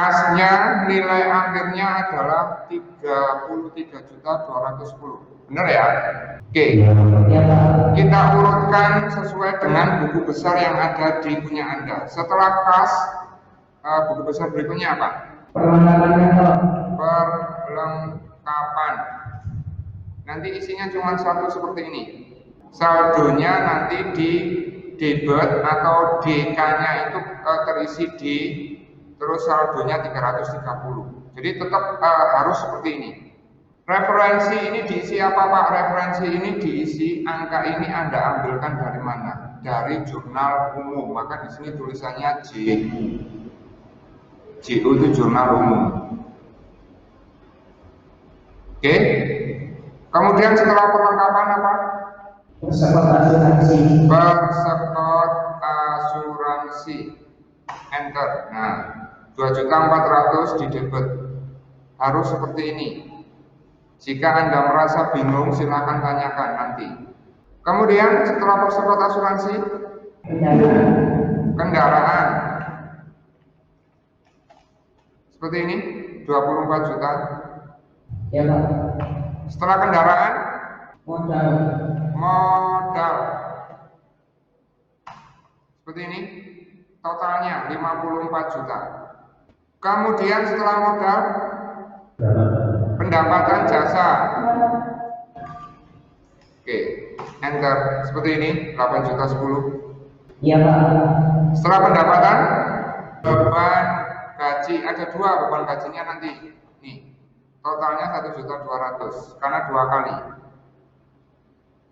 Kasnya nilai akhirnya adalah 33.210. Benar ya? Oke. Kita urutkan sesuai dengan buku besar yang ada di punya Anda. Setelah kas, buku besar berikutnya apa? Perlengkapan. Nanti isinya cuma satu seperti ini. Saldonya nanti di debit atau DK-nya itu terisi di, terus saldonya 330. Jadi tetap harus seperti ini. Referensi ini diisi apa Pak? Referensi ini diisi, angka ini Anda ambilkan dari mana? Dari jurnal umum. Maka di sini tulisannya JU. JU itu jurnal umum. Oke. Kemudian setelah perlengkapan apa? Persekot asuransi. Persekot asuransi. Enter. Nah, 2.400.000 di debit. Harus seperti ini. Jika Anda merasa bingung, silakan tanyakan nanti. Kemudian setelah persekot asuransi, kendaraan. Seperti ini, 24 juta. Ya Pak. Setelah kendaraan, modal. Seperti ini, totalnya 54 juta. Kemudian setelah modal, pendapatan jasa. Oke, enter. Seperti ini, 8 juta 10. Iya Pak. Setelah pendapatan, beban gaji. Ada dua beban gajinya nanti. Nih, totalnya 1.200.000 karena dua kali.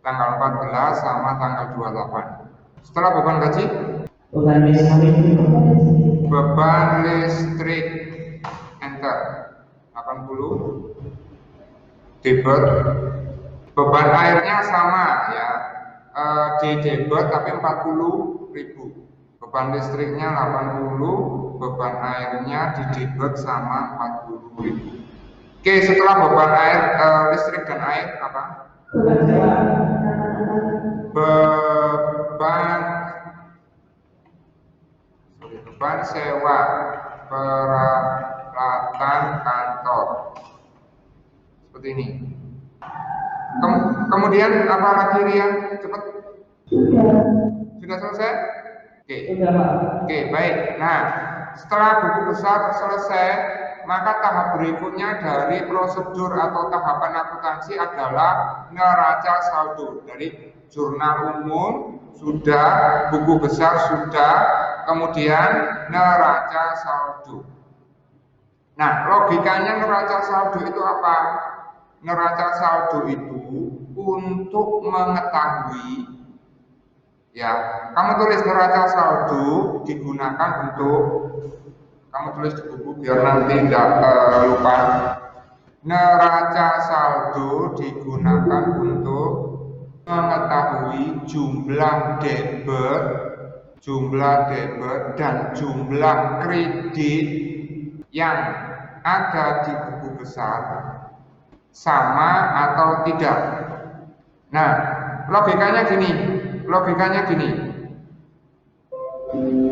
Tanggal 14 sama tanggal 28. Setelah beban gaji, beban listrik. Enter. 80. Debit. Beban airnya sama ya, di debit tapi 40.000. Beban listriknya 80, beban airnya di debit sama 40.000. Oke, setelah beban air, listrik dan air apa? Beban sewa peralatan kantor. Seperti ini. Kemudian apa lagi Ria? Cepat. Sudah selesai? Oke. Oke, baik. Nah, setelah buku besar selesai, maka tahap berikutnya dari prosedur atau tahapan akuntansi adalah neraca saldo. Dari jurnal umum sudah, buku besar sudah, kemudian neraca saldo. Nah, logikanya neraca saldo itu apa? Neraca saldo itu untuk mengetahui, ya, kamu tulis neraca saldo digunakan untuk, kamu tulis di buku biar nanti tidak lupa. Neraca saldo digunakan untuk mengetahui jumlah debit dan jumlah kredit yang ada di buku besar sama atau tidak. Nah, logikanya gini.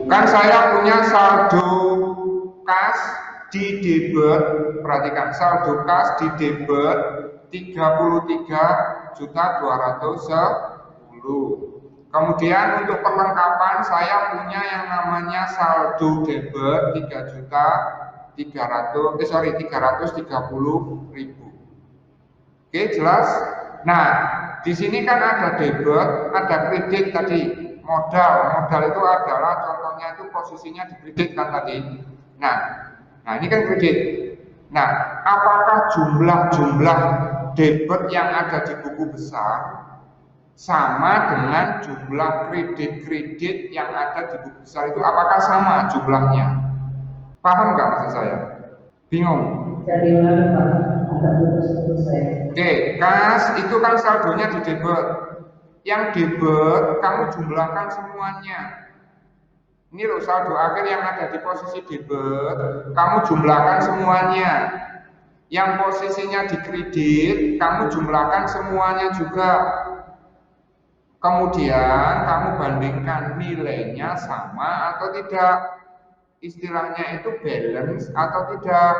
Kan saya punya saldo kas di debit, perhatikan saldo kas di debit 33.210. Kemudian untuk perlengkapan saya punya yang namanya saldo debit 330.000. Oke, jelas? Nah, di sini kan ada debit, ada kredit tadi. Modal itu adalah contohnya itu posisinya di kredit kan tadi. Nah ini kan kredit. Nah, apakah jumlah debit yang ada di buku besar sama dengan jumlah kredit yang ada di buku besar itu apakah sama jumlahnya? Paham nggak maksud saya? Bingung? Oke, kas itu kan saldonya di debit. Yang debit kamu jumlahkan semuanya. Ini loh saldo akhir yang ada di posisi debit, kamu jumlahkan semuanya. Yang posisinya di kredit, kamu jumlahkan semuanya juga. Kemudian kamu bandingkan nilainya sama atau tidak. istilahnya itu balance atau tidak.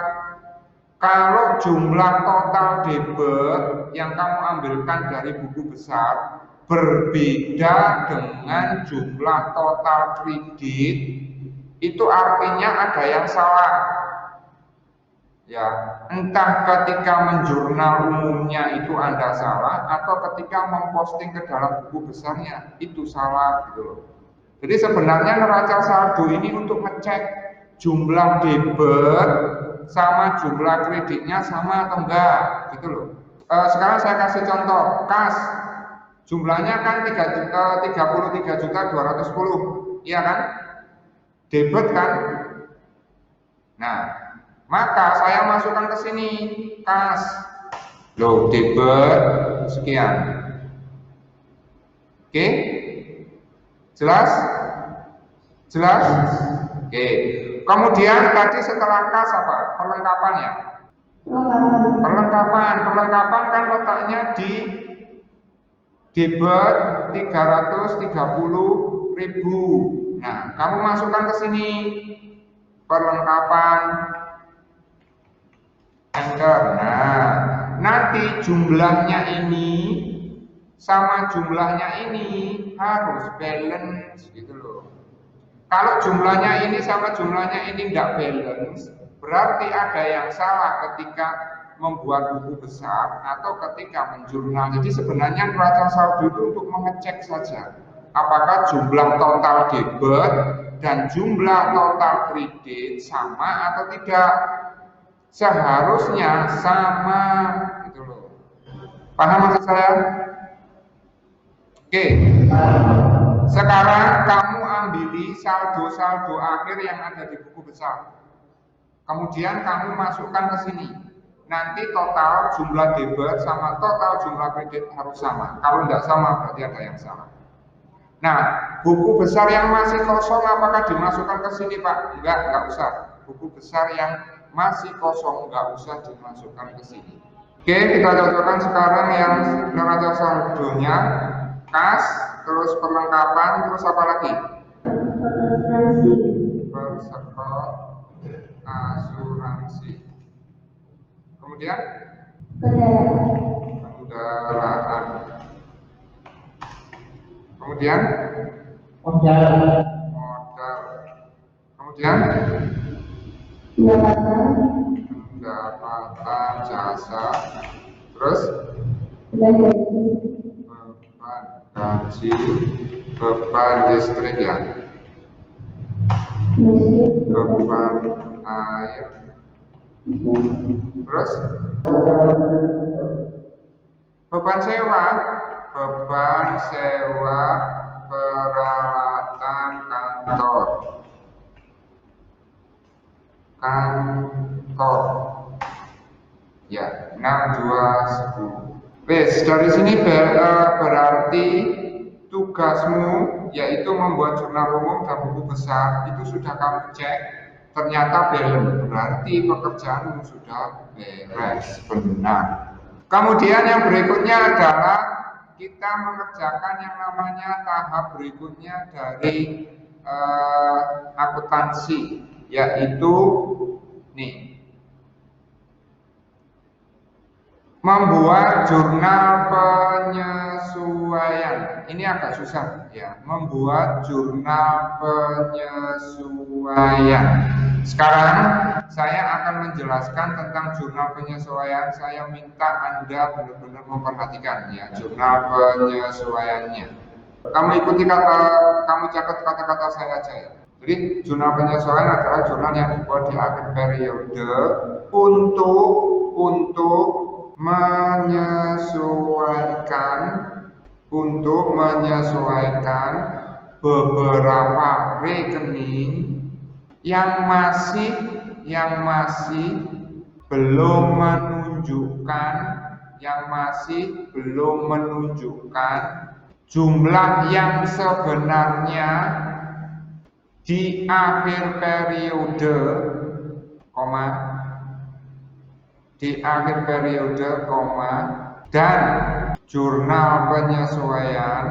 Kalau jumlah total debit yang kamu ambilkan dari buku besar berbeda dengan jumlah total kredit, itu artinya ada yang salah. Ya, entah ketika menjurnal umumnya itu Anda salah atau ketika memposting ke dalam buku besarnya itu salah gitu loh. Jadi sebenarnya neraca saldo ini untuk ngecek jumlah debit sama jumlah kreditnya sama atau enggak gitu loh. Sekarang saya kasih contoh, kas jumlahnya kan 33.210, iya kan? Debit kan? Nah, maka saya masukkan ke sini kas. Loh, debit sekian. Oke? Jelas? Jelas? Oke. Kemudian tadi setelah kas apa? Perlengkapan ya? Perlengkapan kan letaknya di debit 330.000. Nah, kamu masukkan ke sini perlengkapan enter. Nah, nanti jumlahnya ini sama jumlahnya ini harus balance gitu loh. Kalau jumlahnya ini sama jumlahnya ini tidak balance, berarti ada yang salah ketika membuat buku besar atau ketika menjurnal. Jadi sebenarnya neraca saldo itu untuk mengecek saja apakah jumlah total debit dan jumlah total kredit sama atau tidak. Seharusnya sama gitu loh. Paham maksud saya? Oke. Sekarang kamu ambili saldo-saldo akhir yang ada di buku besar. Kemudian kamu masukkan ke sini. Nanti total jumlah debit sama total jumlah kredit harus sama. Kalau tidak sama berarti ada yang salah. Nah, buku besar yang masih kosong apakah dimasukkan ke sini, Pak? Enggak usah. Buku besar yang masih kosong enggak usah dimasukkan ke sini. Oke, kita cocokkan sekarang yang neraca saldonya, kas, terus perlengkapan, terus apa lagi? Persekot asuransi. Kemudian kendaraan. Kemudian modal. Kemudian pendapatan jasa. Terus beban gaji, beban listrik ya, beban air. Terus beban sewa peralatan kantor ya 6210. Wes, dari sini berarti tugasmu yaitu membuat jurnal umum dan buku besar itu sudah kamu cek, ternyata balance, berarti pekerjaanmu sudah beres, benar. Kemudian yang berikutnya adalah kita mengerjakan yang namanya tahap berikutnya dari akuntansi, yaitu nih, membuat jurnal penyesuaian. Ini agak susah ya, membuat jurnal penyesuaian. Sekarang saya akan menjelaskan tentang jurnal penyesuaian. Saya minta Anda benar-benar memperhatikan ya jurnal penyesuaiannya. Kamu ikuti kamu catat kata-kata saya aja ya. Jadi jurnal penyesuaian adalah jurnal yang dibuat di akhir periode untuk menyesuaikan beberapa rekening yang masih belum menunjukkan jumlah yang sebenarnya di akhir periode, dan jurnal penyesuaian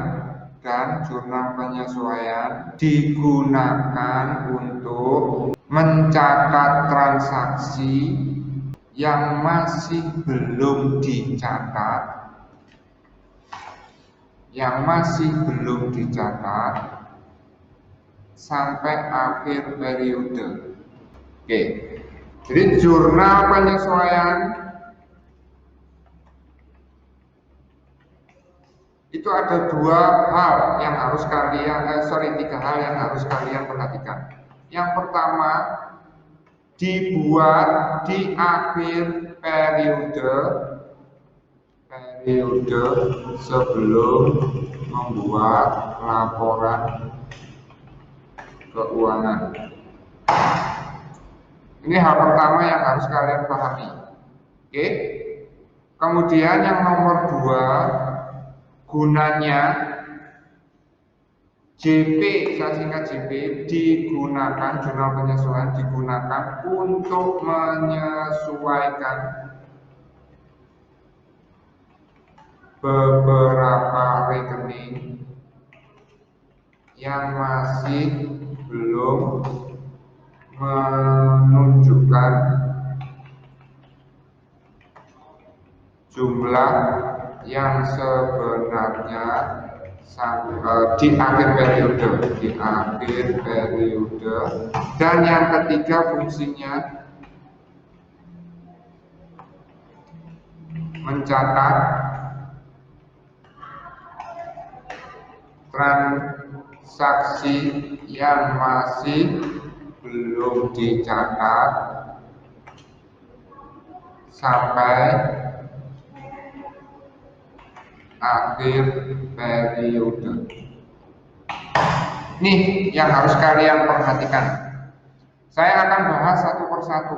dan jurnal penyesuaian digunakan untuk mencatat transaksi yang masih belum dicatat, sampai akhir periode. Oke, jadi jurnal penyesuaian itu ada tiga hal yang harus kalian perhatikan. Yang pertama, dibuat di akhir periode sebelum membuat laporan keuangan. Ini hal pertama yang harus kalian pahami. Oke. Kemudian yang nomor 2, gunanya JP, saya singkat JP, digunakan, jurnal penyesuaian digunakan untuk menyesuaikan beberapa rekening yang masih belum menunjukkan jumlah yang sebenarnya di akhir periode. Dan yang ketiga, fungsinya mencatat transaksi yang masih belum dicatat sampai akhir periode. Nih yang harus kalian perhatikan. Saya akan bahas satu persatu.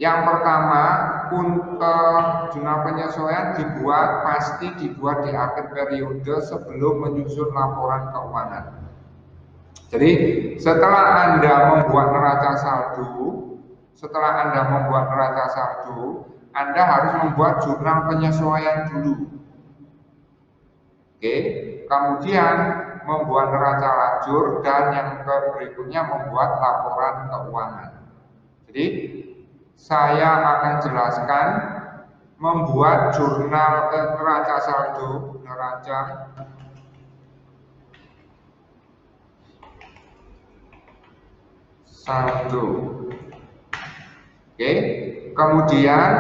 Yang pertama, untuk jurnal penyesuaian pasti dibuat di akhir periode sebelum menyusun laporan keuangan. Jadi setelah Anda membuat neraca saldo, Anda harus membuat jurnal penyesuaian dulu. Oke, kemudian membuat neraca lajur, dan yang berikutnya membuat laporan keuangan. Jadi saya akan jelaskan membuat jurnal neraca saldo, Oke, kemudian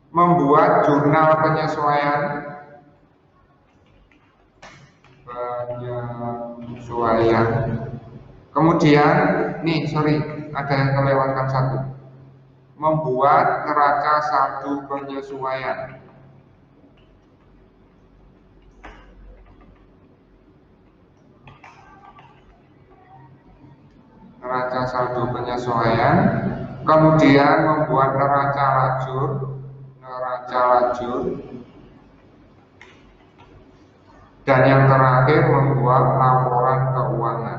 membuat jurnal penyesuaian. Kemudian, ada yang kelewatkan satu. Membuat neraca saldo penyesuaian. Kemudian membuat neraca lajur, dan yang terakhir membuat laporan keuangan.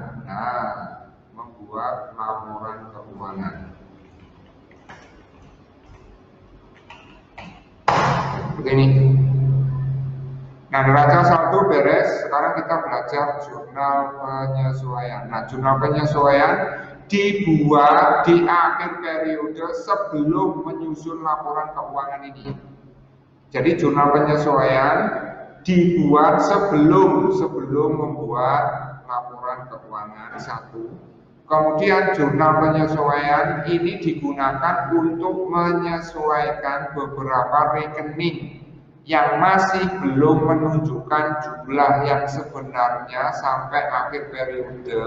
Begini. Nah, neraca saldo beres. Sekarang kita belajar jurnal penyesuaian. Nah, jurnal penyesuaian dibuat di akhir periode sebelum menyusun laporan keuangan ini. Jadi jurnal penyesuaian dibuat sebelum membuat laporan keuangan, satu. Kemudian jurnal penyesuaian ini digunakan untuk menyesuaikan beberapa rekening yang masih belum menunjukkan jumlah yang sebenarnya sampai akhir periode,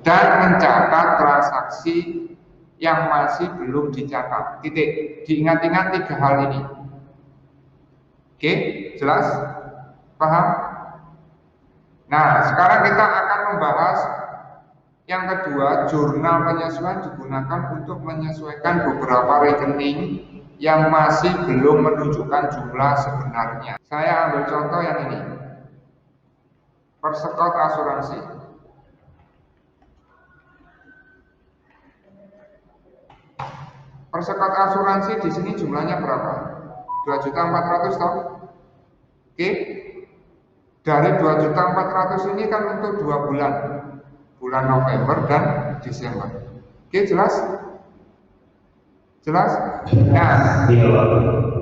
dan mencatat transaksi yang masih belum dicatat. Diingat-ingat 3 hal ini. Oke, jelas? Paham? Nah, sekarang kita akan membahas yang kedua. Jurnal penyesuaian digunakan untuk menyesuaikan beberapa rekening yang masih belum menunjukkan jumlah sebenarnya. Saya ambil contoh yang ini. Persekot asuransi. Persekot asuransi di sini jumlahnya berapa? 2.400.000 toh? Oke. Dari 2.400.000 ini kan untuk 2 bulan. Bulan November dan Desember. Oke, jelas? Jelas? Nah,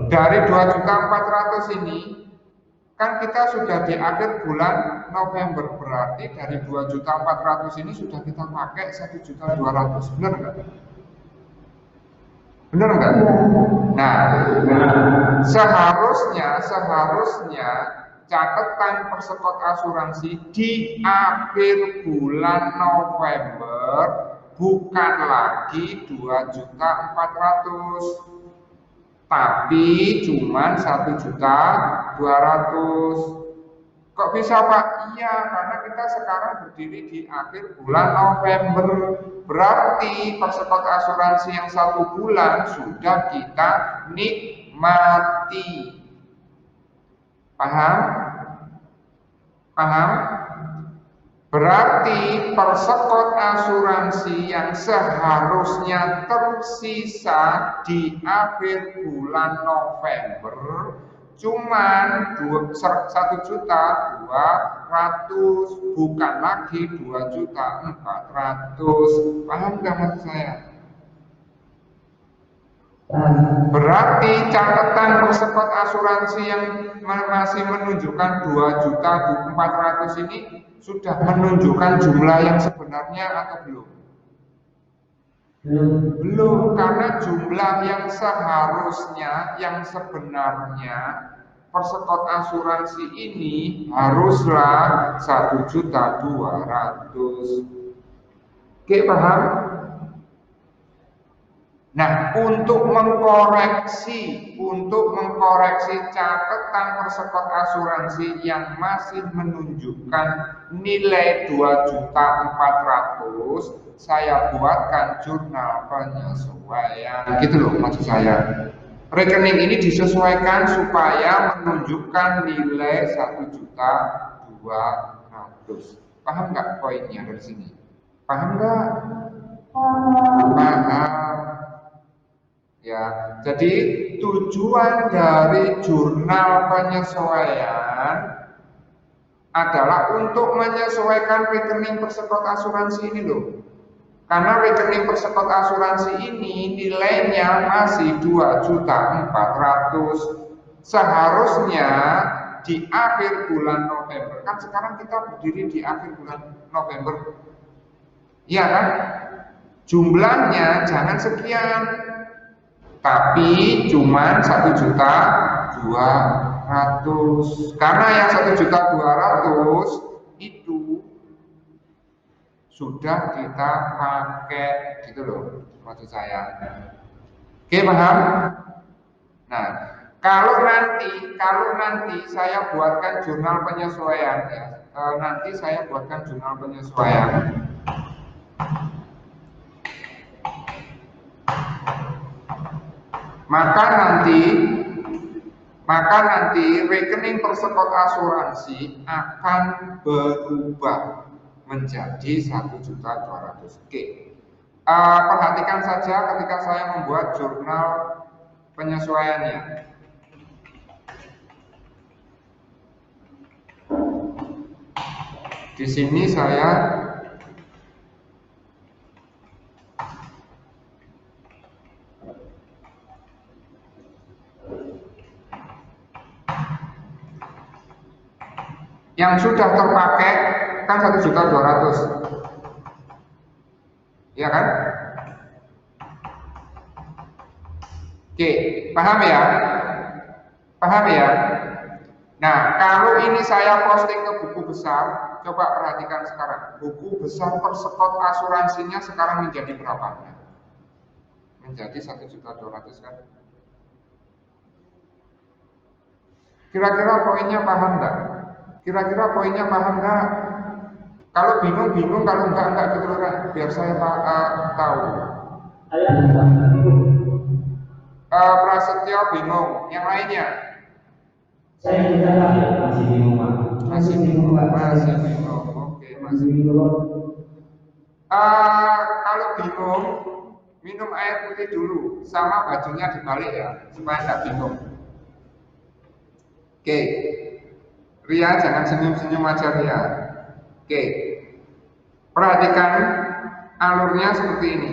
dari 2.400.000 ini kan kita sudah di akhir bulan November, berarti dari 2.400.000 ini sudah kita pakai 1.200.000, benar nggak? Benar nggak? Nah, seharusnya catatan persekot asuransi di akhir bulan November bukan lagi 2.400.000, tapi cuman 1.200.000. Kok bisa Pak? Iya, karena kita sekarang berdiri di akhir bulan November. Berarti persekot asuransi yang 1 bulan sudah kita nikmati. Paham? Paham? Berarti persekot asuransi yang seharusnya tersisa di akhir bulan November cuman 1.200.000, bukan lagi 2.400.000. Paham nggak maksud saya? Berarti catatan persekot asuransi yang masih menunjukkan 2.400.000 ini sudah menunjukkan jumlah yang sebenarnya atau belum? Belum, karena jumlah yang seharusnya, yang sebenarnya persekot asuransi ini haruslah 1.200.000. Oke, paham? Nah, untuk mengkoreksi catatan persekot asuransi yang masih menunjukkan nilai 2.400.000, saya buatkan jurnal penyesuaian. Gitu loh maksud saya. Rekening ini disesuaikan supaya menunjukkan nilai 1.200.000. Paham nggak poinnya dari sini? Paham nggak? Paham. Ya, jadi tujuan dari jurnal penyesuaian adalah untuk menyesuaikan rekening persekot asuransi ini loh. Karena rekening persekot asuransi ini nilainya masih 2.400.000. Seharusnya di akhir bulan November, kan sekarang kita berdiri di akhir bulan November. Iya kan? Jumlahnya jangan sekian, tapi cuman 1.200.000. Karena yang 1.200.000 itu sudah kita pakai, gitu loh maksud saya. Oke, paham? Nah, kalau nanti saya buatkan jurnal penyesuaian ya, nanti saya buatkan jurnal penyesuaian. Maka nanti rekening persekot asuransi akan berubah menjadi 1.200.000. Oke. Perhatikan saja ketika saya membuat jurnal penyesuaiannya. Di sini saya yang sudah terpakai kan 1.200.000, ya kan? Oke, paham ya? Paham ya? Nah, kalau ini saya posting ke buku besar, coba perhatikan sekarang. Buku besar persekot asuransinya sekarang menjadi berapa? Menjadi 1.200.000 kan? Kira-kira poinnya paham nggak? Kira-kira poinnya paham nggak? Kalau bingung, kalau enggak gitu loh kan, biar saya tahu. Prasetyo bingung, yang lainnya? Saya masih bingung, Pak. Masih bingung. Oke, masih bingung. Kalau bingung, minum air putih dulu, sama bajunya dibalik ya, supaya nggak bingung. Oke. Ria, jangan senyum-senyum aja Ria. Oke, perhatikan alurnya seperti ini.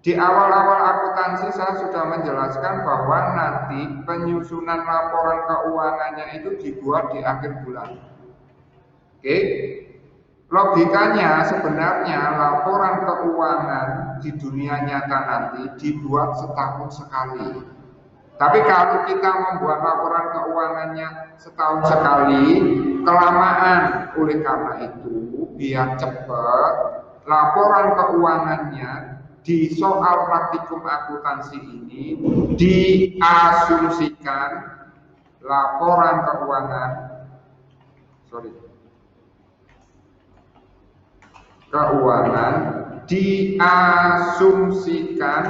Di awal-awal akuntansi saya sudah menjelaskan bahwa nanti penyusunan laporan keuangannya itu dibuat di akhir bulan. Oke, logikanya sebenarnya laporan keuangan di dunia nyata nanti dibuat setahun sekali. Tapi kalau kita membuat laporan keuangannya setahun sekali, kelamaan. Oleh karena itu, biar cepat, laporan keuangannya di soal praktikum akuntansi ini diasumsikan laporan keuangan, diasumsikan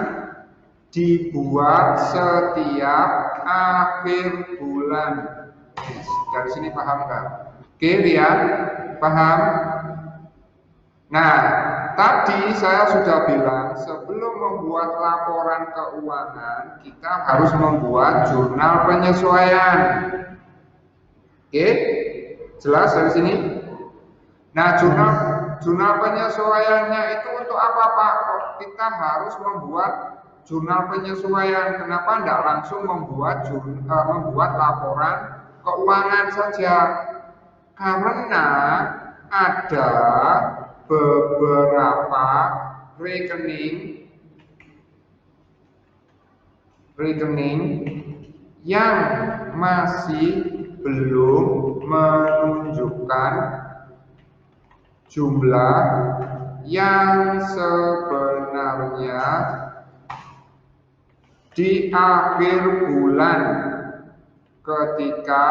dibuat setiap akhir bulan. Dari sini paham nggak? Oke ya, paham? Nah, tadi saya sudah bilang sebelum membuat laporan keuangan kita harus membuat jurnal penyesuaian. Oke, jelas dari sini? Nah, jurnal penyesuaiannya itu untuk apa Pak? Kita harus membuat jurnal penyesuaian. Kenapa tidak langsung membuat laporan keuangan saja? Karena ada beberapa rekening yang masih belum menunjukkan jumlah yang sebenarnya di akhir bulan ketika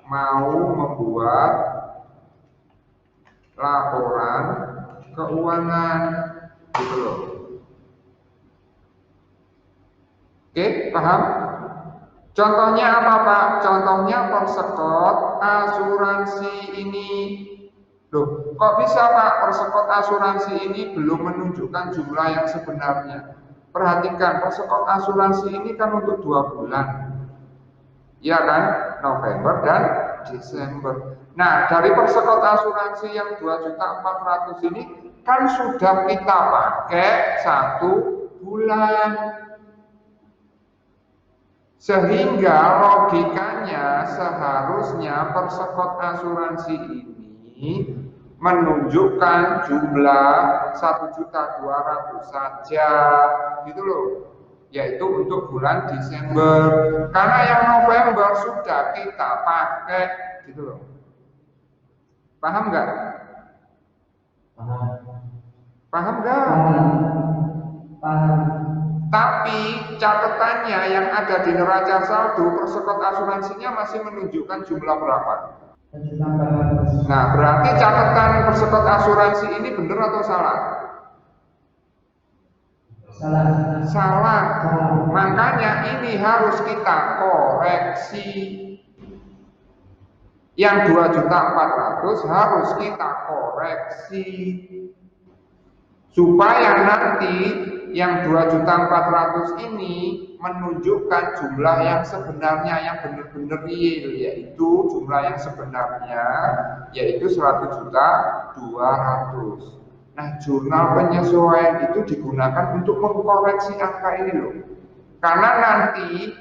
mau membuat laporan keuangan, gitu loh. Oke, paham? Contohnya apa Pak? Contohnya persekot asuransi ini. Loh, kok bisa Pak persekot asuransi ini belum menunjukkan jumlah yang sebenarnya? Perhatikan, persekot asuransi ini kan untuk 2 bulan. Ya kan? November dan Desember. Nah, dari persekot asuransi yang 2.400.000 ini kan sudah kita pakai 1 bulan. Sehingga logikanya seharusnya persekot asuransi ini menunjukkan jumlah 1.200.000 saja, gitu loh. Yaitu untuk bulan Desember. Karena yang November sudah kita pakai, gitu loh. Paham nggak? Paham nggak? Paham. Tapi catatannya yang ada di neraca saldo persekot asuransinya masih menunjukkan jumlah berapa? Nah, berarti catatan persekot asuransi ini benar atau salah? Salah. Makanya ini harus kita koreksi. Yang 2.400.000 harus kita koreksi supaya nanti yang 2.400.000 ini menunjukkan jumlah yang sebenarnya, yang benar-benar real, yaitu jumlah yang sebenarnya yaitu 100.200.000. Nah, jurnal penyesuaian itu digunakan untuk mengkoreksi angka ini loh. Karena nanti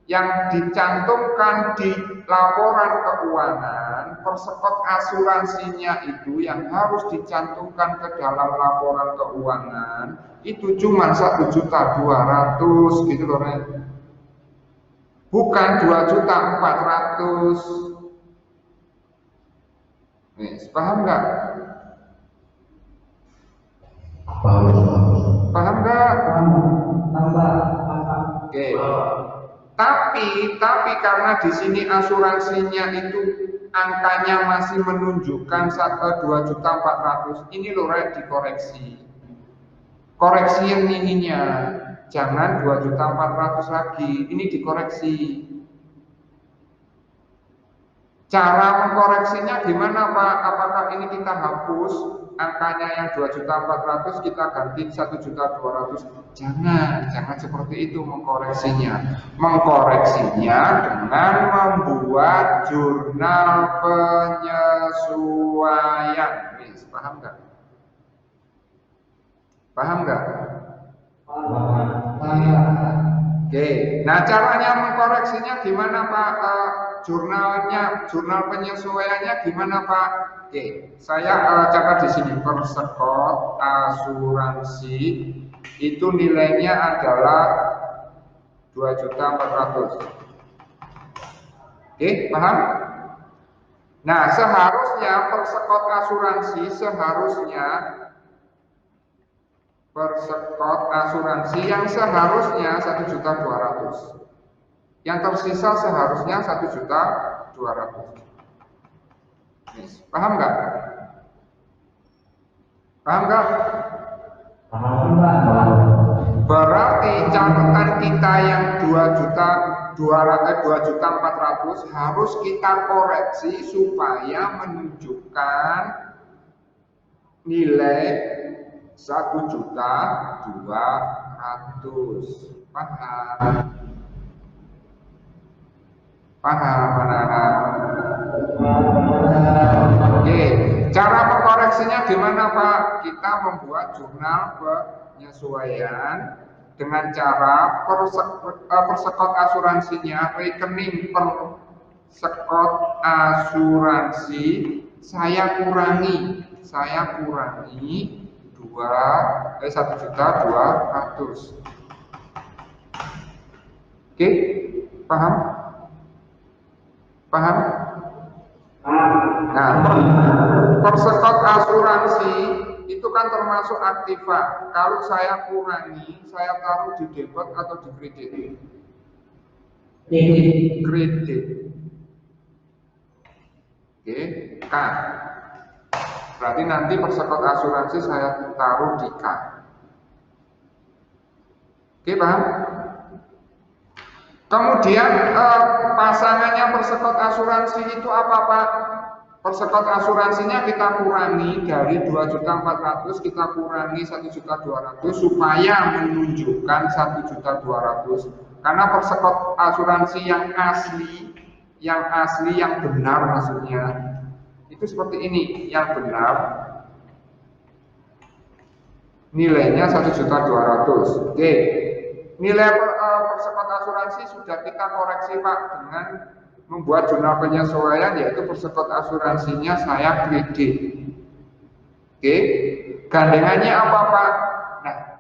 yang dicantumkan di laporan keuangan, persekot asuransinya itu yang harus dicantumkan ke dalam laporan keuangan itu cuma 1.200.000 gitu loh, bukan 2.400.000. Nih, paham nggak? Paham nggak? Oke. Tapi karena di sini asuransinya itu angkanya masih menunjukkan 2.400.000, ini loh dikoreksi. Koreksi yang ininya, jangan 2.400.000 lagi, ini dikoreksi. Cara mengkoreksinya gimana Pak? Apakah ini kita hapus angkanya yang 2.400.000 kita ganti 1.200.000? Jangan seperti itu mengkoreksinya. Mengkoreksinya dengan membuat jurnal penyesuaian. Paham nggak? Paham nggak? Oke, nah caranya mengkoreksinya gimana Pak? Jurnal penyesuaiannya gimana Pak? Oke, saya catat di sini persekot asuransi itu nilainya adalah 2.400.000. Oke, paham? Nah, seharusnya persekot asuransi yang seharusnya 1.200.000. Yang tersisa seharusnya 1.200.000. Paham nggak? Paham nggak? Berarti catatan kita yang 2.400.000 harus kita koreksi supaya menunjukkan nilai 1.200.000. Paham? Paham anak-anak? Oke, cara mengkoreksinya gimana Pak? Kita membuat jurnal penyesuaian dengan cara persekot asuransinya, rekening persekot asuransi saya kurangi 1.200.000. Oke, paham? Paham? Nah, persekot asuransi itu kan termasuk aktiva. Kalau saya kurangi, saya taruh di debit atau di kredit? Kredit. Oke, K. Berarti nanti persekot asuransi saya taruh di K. Oke, paham? Kemudian pasangannya persekot asuransi itu apa Pak? Persekot asuransinya kita kurangi dari 2.400.000 kita kurangi 1.200.000 supaya menunjukkan 1.200.000. Karena persekot asuransi yang asli yang benar maksudnya itu seperti ini, yang benar nilainya 1.200.000. Oke. Nilai persekot asuransi sudah kita koreksi Pak dengan membuat jurnal penyesuaian, yaitu persekot asuransinya saya kredit. Oke, gandengannya apa Pak? Nah,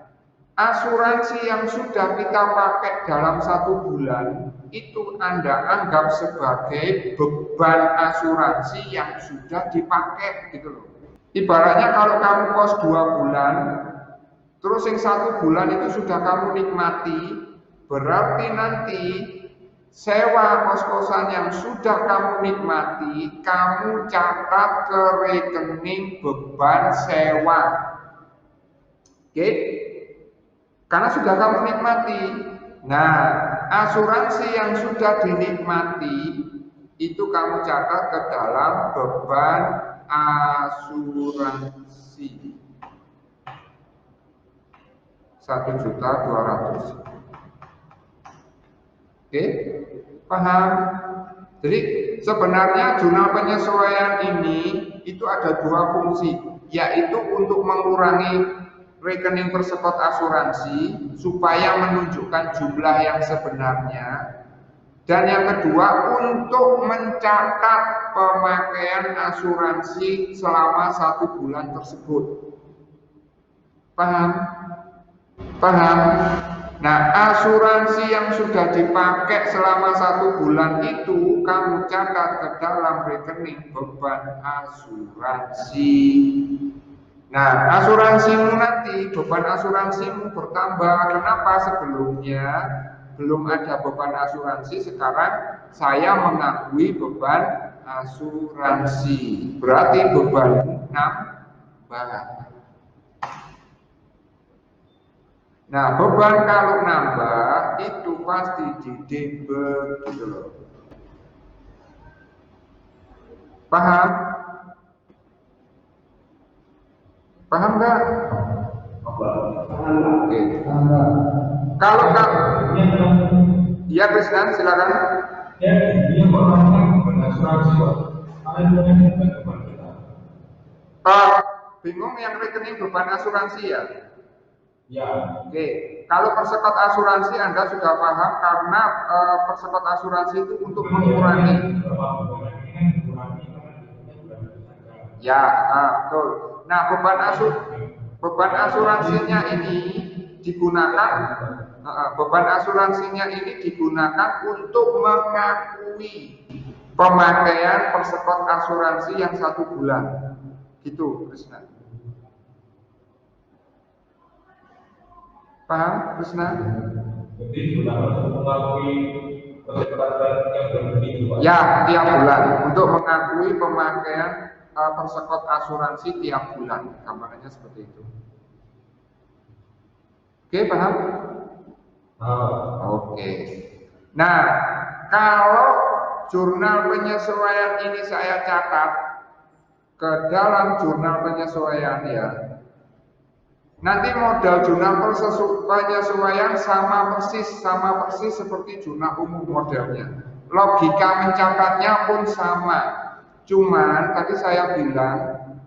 asuransi yang sudah kita pakai dalam 1 bulan itu Anda anggap sebagai beban asuransi yang sudah dipakai gitu loh. Ibaratnya kalau kamu kos 2 bulan, terus yang 1 bulan itu sudah kamu nikmati, berarti nanti sewa kos-kosan yang sudah kamu nikmati, kamu catat ke rekening beban sewa. Oke? Karena sudah kamu nikmati. Nah, asuransi yang sudah dinikmati itu kamu catat ke dalam beban asuransi. 1.200.000. Oke, paham? Jadi sebenarnya jurnal penyesuaian ini itu ada 2 fungsi, yaitu untuk mengurangi rekening persekot asuransi supaya menunjukkan jumlah yang sebenarnya, dan yang kedua untuk mencatat pemakaian asuransi selama 1 bulan tersebut. Paham? Paham? Nah, asuransi yang sudah dipakai selama 1 bulan itu kamu catat ke dalam rekening beban asuransi. Nah, asuransimu nanti, beban asuransimu bertambah. Kenapa? Sebelumnya belum ada beban asuransi, sekarang saya mengakui beban asuransi. Berarti bebanmu nambah. Nah, beban kalau nambah itu pasti di debit gitu loh. Paham? Paham nggak? Oke. Kalau kak, ya Krishna, silakan. Ya, dia orang benar asuransi Pak. Ada yang beban kita. Bingung yang rekening beban asuransi ya? Ya. Oke, kalau persekot asuransi Anda sudah paham karena persekot asuransi itu untuk mengurangi. Ya, betul. Nah, beban asuransinya ini digunakan, beban asuransinya ini digunakan untuk mengakui pemakaian persekot asuransi yang 1 bulan. Gitu, Krishna. Paham, Krishna? Jadi gunakan untuk mengakui persekatan yang berhenti itu Pak. Ya, tiap bulan untuk mengakui pemakaian persekot asuransi tiap bulan. Gambarannya seperti itu. Oke, paham? Oke. Nah, kalau jurnal penyesuaian ini saya catat ke dalam jurnal penyesuaian ya. Nanti modal jurnal penyesuaian sama persis seperti jurnal umum modelnya. Logika mencatatnya pun sama. Cuman tadi saya bilang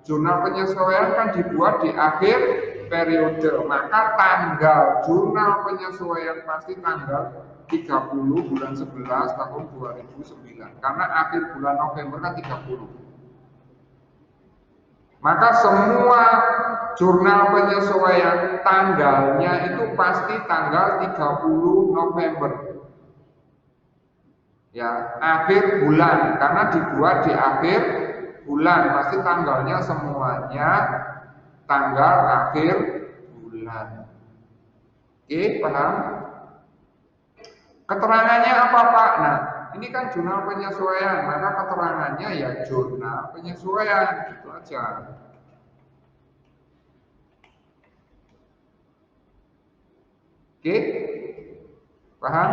jurnal penyesuaian kan dibuat di akhir periode, maka tanggal jurnal penyesuaian pasti tanggal 30 bulan 11 tahun 2009 karena akhir bulan November kan 30. Maka semua jurnal penyesuaian tanggalnya itu pasti tanggal 30 November. Ya, akhir bulan karena dibuat di akhir bulan pasti tanggalnya semuanya tanggal akhir bulan. Oke, paham? Keterangannya apa Pak? Nah, ini kan jurnal penyesuaian, maka keterangannya ya jurnal penyesuaian, gitu aja. Oke, paham?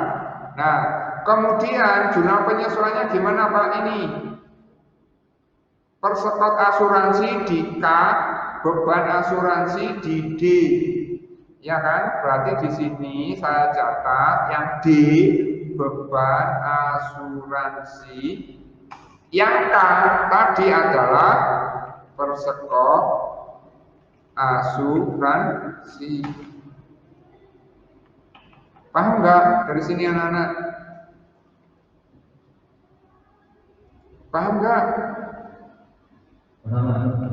Nah, kemudian jurnal penyesuaiannya gimana Pak ini? Persekot asuransi di K, beban asuransi di D. Ya kan? Berarti di sini saya catat yang D beban asuransi. Yang K tadi adalah persekot asuransi. Paham nggak dari sini anak-anak? Paham nggak?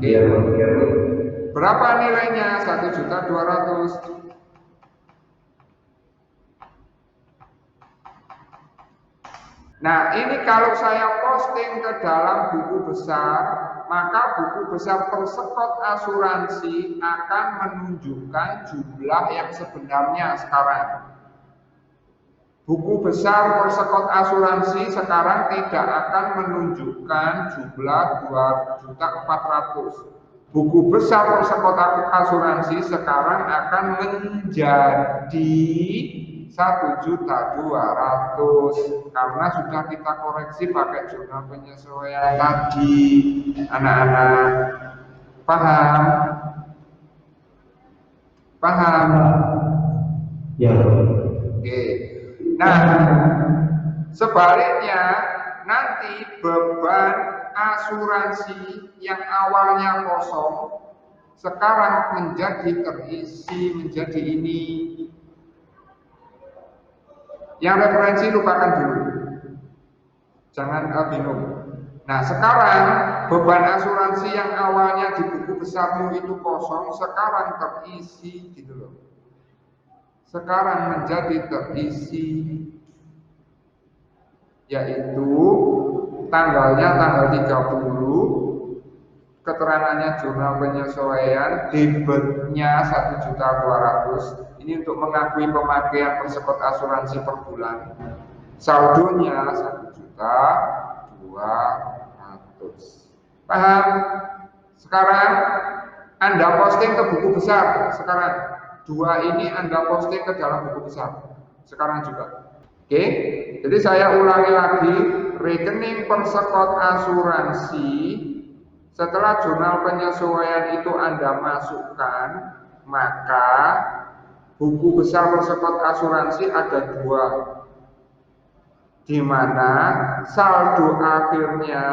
Iya. Berapa nilainya? 1.200.000. Nah, ini kalau saya posting ke dalam buku besar, maka buku besar persekot asuransi akan menunjukkan jumlah yang sebenarnya sekarang. Buku besar persekot asuransi sekarang tidak akan menunjukkan jumlah 2.400.000. Buku besar persekot asuransi sekarang akan menjadi 1.200.000 karena sudah kita koreksi pakai jurnal penyesuaian tadi. Anak-anak paham? Paham? Ya. Oke. Nah, sebaliknya nanti beban asuransi yang awalnya kosong sekarang menjadi terisi menjadi ini. Yang referensi lupakan dulu, jangan bingung. Nah, sekarang beban asuransi yang awalnya di buku besarmu itu kosong sekarang terisi gitu loh. Sekarang menjadi terisi, yaitu tanggalnya tanggal 30, keterangannya jurnal penyesuaian, debitnya 1.200.000. Ini untuk mengakui pemakaian persekot asuransi per bulan. Saldonya 1.200.000. Paham? Sekarang Anda posting ke buku besar. Sekarang 2 ini Anda posting ke dalam buku besar. Sekarang juga. Oke? Jadi saya ulangi lagi rekening persekot asuransi, setelah jurnal penyesuaian itu Anda masukkan, maka buku besar persekot asuransi ada dua, di mana saldo akhirnya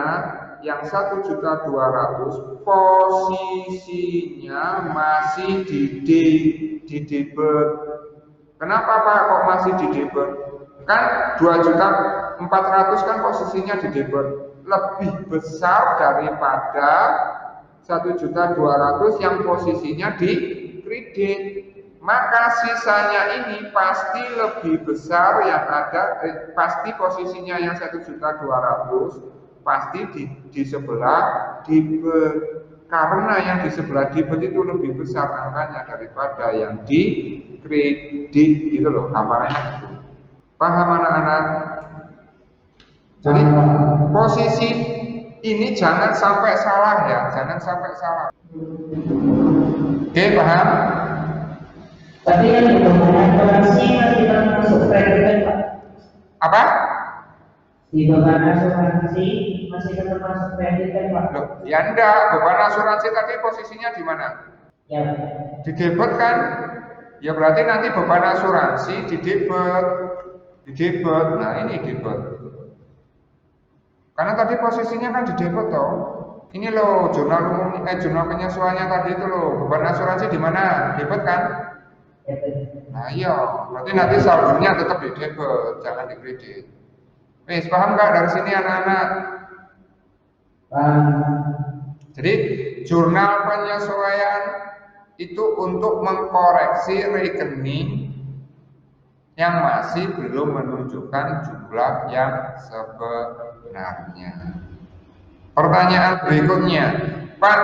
yang 1.200.000 posisinya masih di debit. Kenapa Pak kok masih di debit? Kan 2.400.000 kan posisinya di debit, lebih besar daripada 1.200.000 yang posisinya di kredit. Maka sisanya ini pasti lebih besar yang ada, pasti posisinya yang 1.200.000 pasti di sebelah debit, karena yang di sebelah debit itu lebih besar angkanya daripada yang di kredit, gitu loh, gambarannya gitu. Paham anak-anak? Jadi posisi ini jangan sampai salah ya, jangan sampai salah. Oke, paham? Tapi yang di beban asuransi masih termasuk kredit Pak. Apa? Di beban asuransi masih termasuk kredit Pak. Loh, ya enggak, beban asuransi tadi posisinya di mana? Ya. Di debit kan? Ya berarti nanti beban asuransi di debit. Di debit. Nah, ini debit. Karena tadi posisinya kan di debit toh. Ini loh jurnal umum jurnal penyesuaiannya tadi itu loh, beban asuransi di mana? Debit kan? Nah iya, berarti nanti saldonya tetap di debit, jangan di kredit. Wes, paham nggak dari sini anak-anak? Jadi jurnal penyesuaian itu untuk mengkoreksi rekening yang masih belum menunjukkan jumlah yang sebenarnya. Pertanyaan berikutnya, Pak,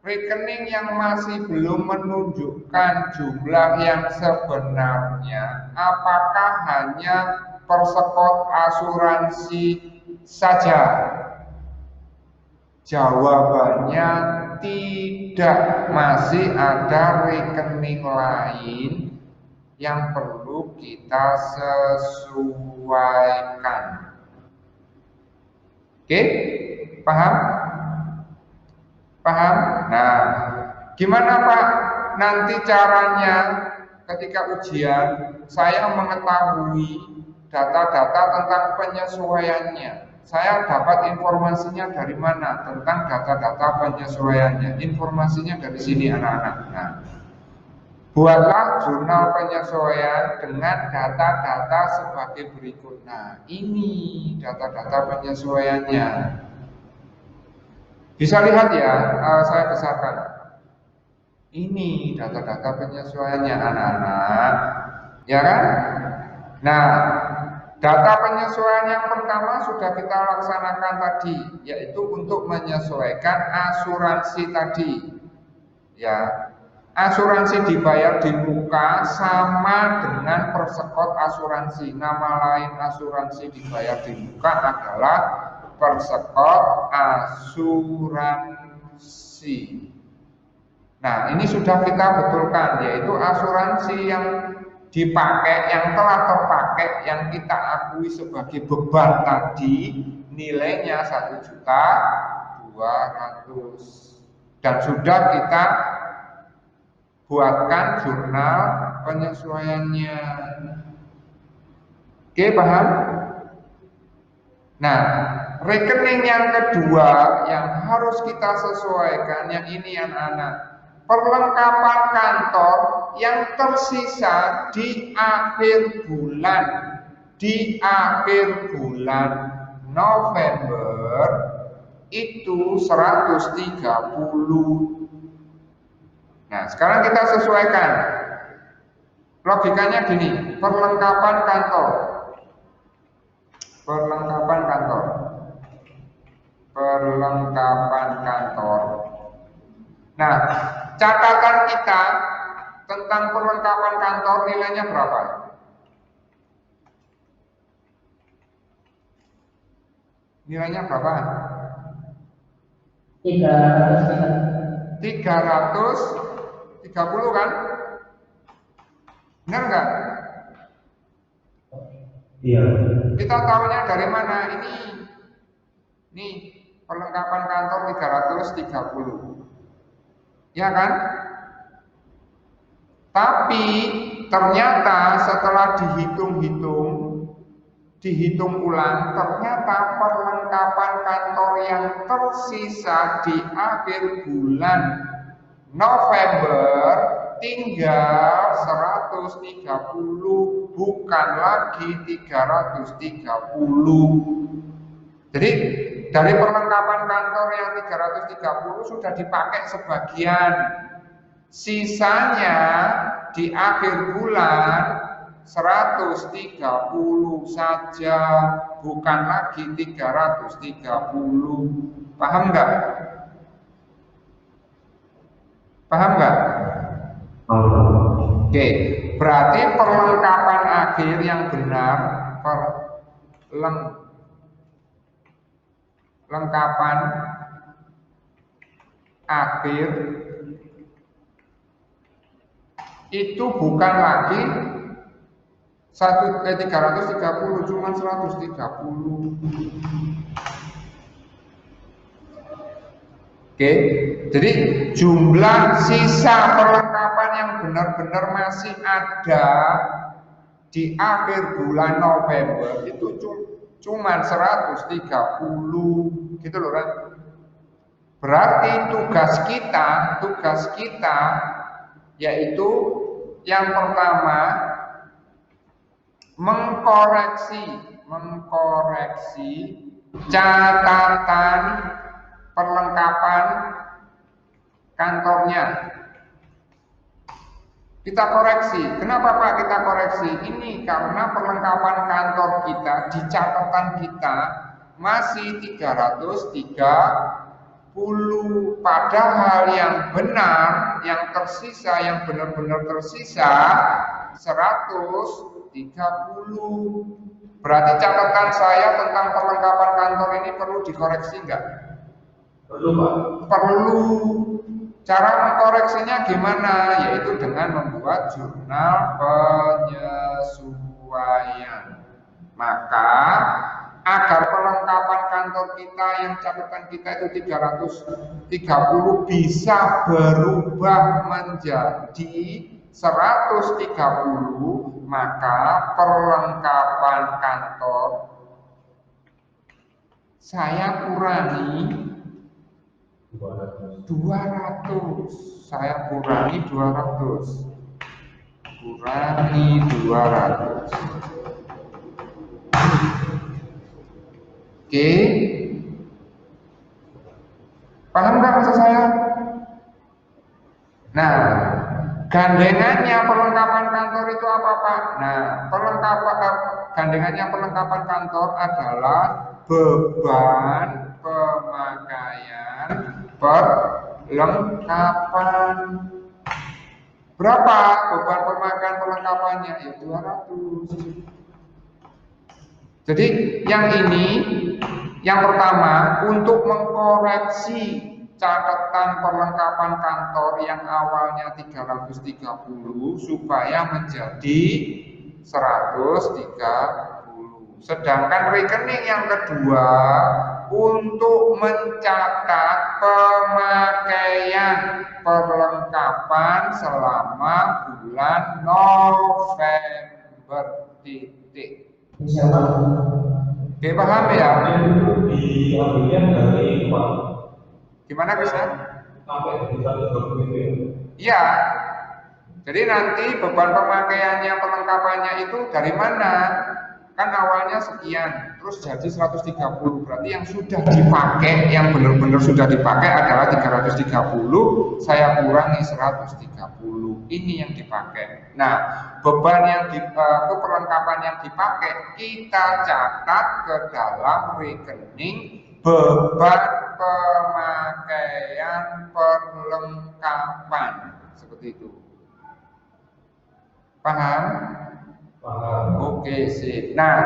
rekening yang masih belum menunjukkan jumlah yang sebenarnya, apakah hanya persekot asuransi saja? Jawabannya tidak, masih ada rekening lain yang perlu kita sesuaikan. Oke, paham? Paham? Nah, gimana Pak nanti caranya ketika ujian saya mengetahui data-data tentang penyesuaiannya? Saya dapat informasinya dari mana tentang data-data penyesuaiannya? Informasinya dari sini anak-anak. Nah, buatlah jurnal penyesuaian dengan data-data sebagai berikut. Nah, ini data-data penyesuaiannya. Bisa lihat ya, saya besarkan. Ini data-data penyesuaiannya anak-anak, ya kan? Nah, data penyesuaian yang pertama sudah kita laksanakan tadi, yaitu untuk menyesuaikan asuransi tadi. Ya, asuransi dibayar di muka sama dengan persekot asuransi. Nama lain asuransi dibayar di muka adalah persekot asuransi. Nah, ini sudah kita betulkan, yaitu asuransi yang dipakai, yang telah terpakai, yang kita akui sebagai beban tadi, nilainya 1.200.000 dan sudah kita buatkan jurnal penyesuaiannya. Oke, paham? Nah, rekening yang kedua yang harus kita sesuaikan, yang ini anak-anak, perlengkapan kantor yang tersisa di akhir bulan November itu 130. Nah, sekarang kita sesuaikan. Logikanya gini, perlengkapan kantor. Nah, catatan kita tentang perlengkapan kantor nilainya berapa? Nilainya berapa? 330 kan? Benar enggak? Iya. Kita tahunya dari mana? Ini perlengkapan kantor 330. Ya kan? Tapi ternyata setelah dihitung ulang, ternyata perlengkapan kantor yang tersisa di akhir bulan November tinggal 130, bukan lagi 330. Jadi dari perlengkapan kantor yang 330 sudah dipakai sebagian. Sisanya di akhir bulan 130 saja, bukan lagi 330. Paham nggak? Paham nggak? Oke, berarti perlengkapan akhir yang benar, perlengkapan akhir itu bukan lagi 330, cuma 130. Oke, jadi jumlah sisa perlengkapan yang benar-benar masih ada di akhir bulan November itu cuma 130, gitu loh kan? Berarti tugas kita yaitu yang pertama mengkoreksi catatan perlengkapan kantornya. Kita koreksi. Kenapa Pak kita koreksi? Ini karena perlengkapan kantor kita di catatan kita masih 330, padahal yang benar, yang tersisa, yang benar-benar tersisa 130. Berarti catatan saya tentang perlengkapan kantor ini perlu dikoreksi enggak? Perlu Pak. Perlu. Cara mengkoreksinya gimana? Yaitu dengan membuat jurnal penyesuaian. Maka agar perlengkapan kantor kita yang catatan kita itu 330 bisa berubah menjadi 130, maka perlengkapan kantor saya kurangi 200. Saya kurangi 200. Kurangi 200. Oke. Paham nggak maksud saya? Nah, gandengannya perlengkapan kantor itu apa Pak? Nah, gandengannya perlengkapan kantor adalah beban pemakaian perlengkapan. Berapa beban pemakaian perlengkapannya? Ya 200. Jadi yang ini, yang pertama untuk mengkoreksi catatan perlengkapan kantor yang awalnya 330 supaya menjadi 130. Sedangkan rekening yang kedua untuk mencatat pemakaian perlengkapan selama bulan November titik. Oke, paham ya? Diambilnya dari Pak. Gimana bisa? Sampai di 120 itu ya? Iya. Jadi nanti beban pemakaiannya perlengkapannya itu dari mana? Kan awalnya sekian, terus jadi 130. Berarti yang sudah dipakai, yang benar-benar sudah dipakai adalah 330, saya kurangi 130. Ini yang dipakai. Nah, beban yang perlengkapan yang dipakai kita catat ke dalam rekening beban pemakaian perlengkapan. Seperti itu. Paham? Paham. Oke, sip. Nah,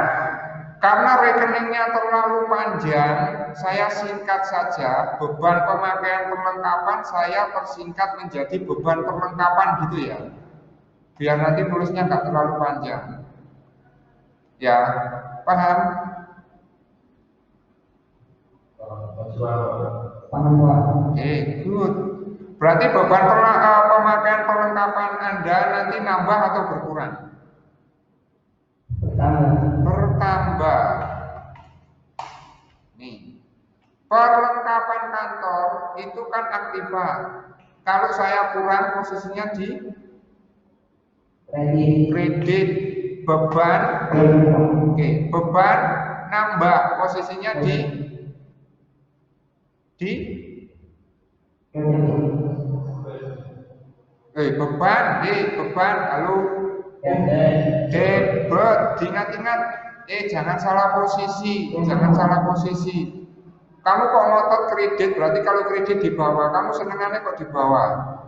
karena rekeningnya terlalu panjang, saya singkat saja. Beban pemakaian perlengkapan saya persingkat menjadi beban perlengkapan gitu ya. Biar nanti tulisnya nggak terlalu panjang. Ya, paham? Paham Pak. Oke, good. Berarti beban pemakaian perlengkapan Anda nanti nambah atau berkurang? Bertambah. Nih, perlengkapan kantor itu kan aktiva. Kalau saya kurang posisinya di kredit, beban. Oke, beban nambah posisinya di beban, halo, debit, diingat-ingat, jangan salah posisi, Kamu kok ngotot kredit, berarti kalau kredit di bawah, kamu senengannya kok di bawah.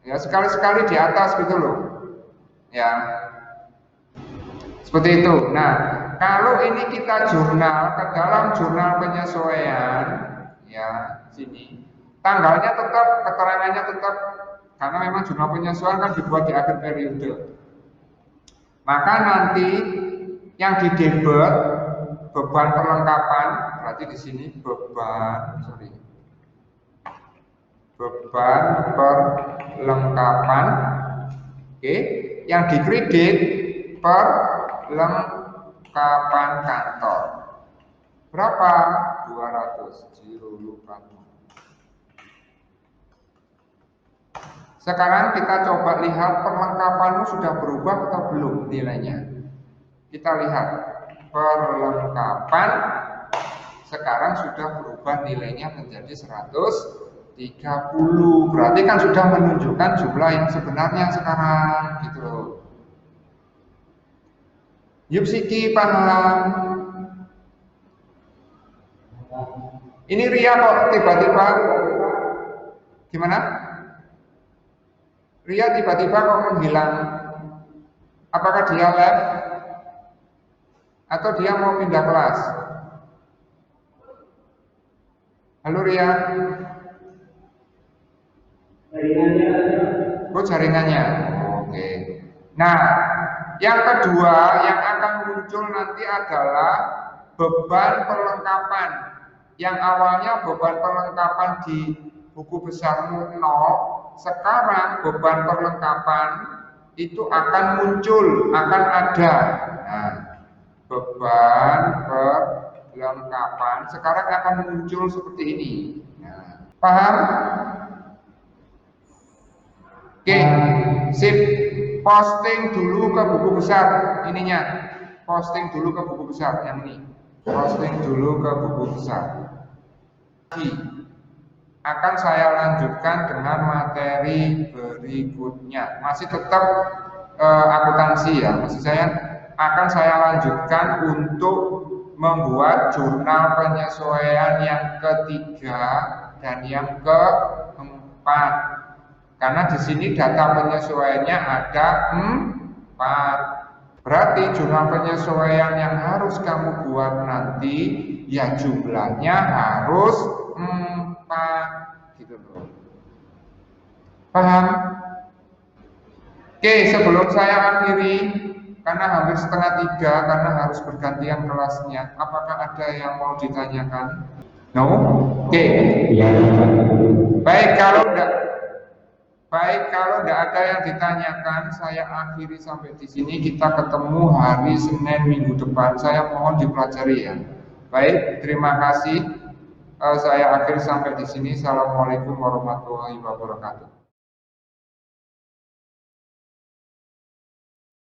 Ya, sekali-sekali di atas gitu loh. Ya. Seperti itu. Nah, kalau ini kita jurnal ke dalam jurnal penyesuaian, ya, sini. Tanggalnya tetap, keterangannya tetap, karena memang jurnal penyesuaian kan dibuat di akhir periode. Maka nanti yang didebet beban perlengkapan, berarti di sini beban perlengkapan, oke, yang dikredit perlengkapan kantor. Berapa? 200. Sekarang kita coba lihat perlengkapanmu sudah berubah atau belum nilainya. Kita lihat perlengkapan sekarang sudah berubah nilainya menjadi 130. Berarti kan sudah menunjukkan jumlah yang sebenarnya sekarang gitu loh. Yup Siki paham. Ini Ria kok tiba-tiba gimana? Ria tiba-tiba kok menghilang. Apakah dia lab? Atau dia mau pindah kelas? Halo Ria. Jaringannya. Oke. Nah, yang kedua yang akan muncul nanti adalah beban perlengkapan. Yang awalnya beban perlengkapan di buku besarmu 0, sekarang beban perlengkapan itu akan muncul, akan ada. Nah, beban perlengkapan sekarang akan muncul seperti ini. Nah, paham? Oke, sip. Posting dulu ke buku besar ininya. Posting dulu ke buku besar yang ini. Posting dulu ke buku besar. Akan saya lanjutkan dengan materi berikutnya. Masih tetap akuntansi ya. Maksud saya akan saya lanjutkan untuk membuat jurnal penyesuaian yang ketiga dan yang keempat. Karena di sini data penyesuaiannya ada 4. Berarti jurnal penyesuaian yang harus kamu buat nanti ya jumlahnya harus 4 gitu loh. Paham? Oke, sebelum saya akhiri karena hampir setengah 3 karena harus bergantian kelasnya. Apakah ada yang mau ditanyakan? No? Oke. Ya. Baik, kalau tidak ada yang ditanyakan, saya akhiri sampai di sini. Kita ketemu hari Senin minggu depan. Saya mohon dipelajari ya. Baik, terima kasih. Saya akhiri sampai di sini. Assalamualaikum warahmatullahi wabarakatuh.